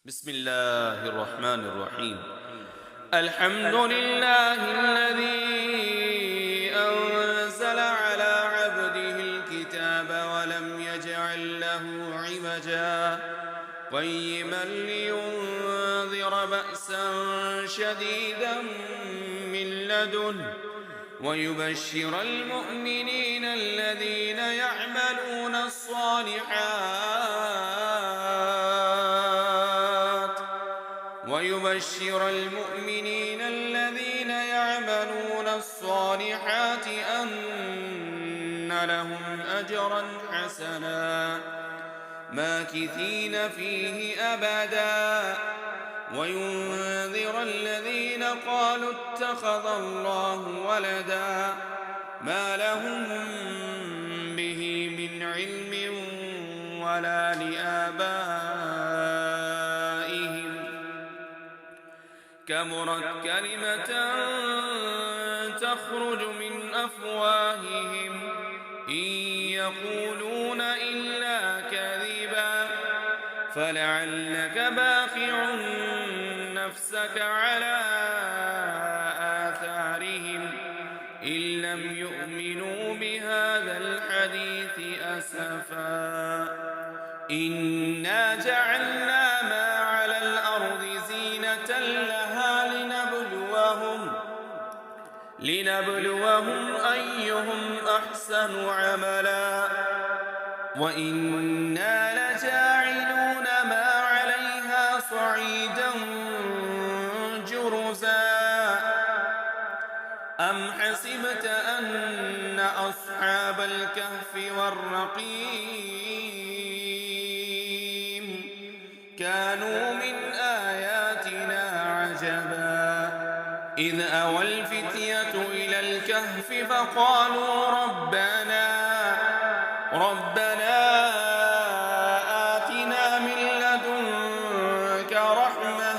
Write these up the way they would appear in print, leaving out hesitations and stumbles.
بسم الله الرحمن الرحيم. الحمد لله الذي أنزل على عبده الكتاب ولم يجعل له عوجا قيما لينذر بأسا شديدا من لدنه ويبشر المؤمنين الذين يعملون الصالحات أن لهم أجرا حسنا ماكثين فيه أبدا وينذر الذين قالوا اتخذ الله ولدا ما لهم به من علم ولا لآبائهم كبرت كلمة تخرج من أفواههم إن يقولون إلا كذبا فلعلك باخع نفسك على آثارهم إن لم يؤمنوا بهذا الحديث أسفا إنا جعلنا ما على الأرض زينة لها لنبلوهم أيهم أحسن عملا وإنا لجاعلون ما عليها صعيدا جرزا أم حسبت أن أصحاب الكهف والرقيم كانوا من آياتنا عجبا إذ أوى الفتية إلى الكهف فقالوا ربنا آتنا من لدنك رحمة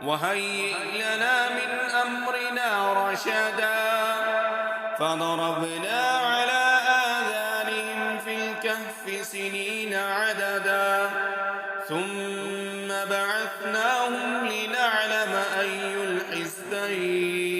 وهيئ لنا من أمرنا رشدا فضربنا على آذانهم في الكهف سنين عددا ثم بعثناهم لنعلم أي الحزبين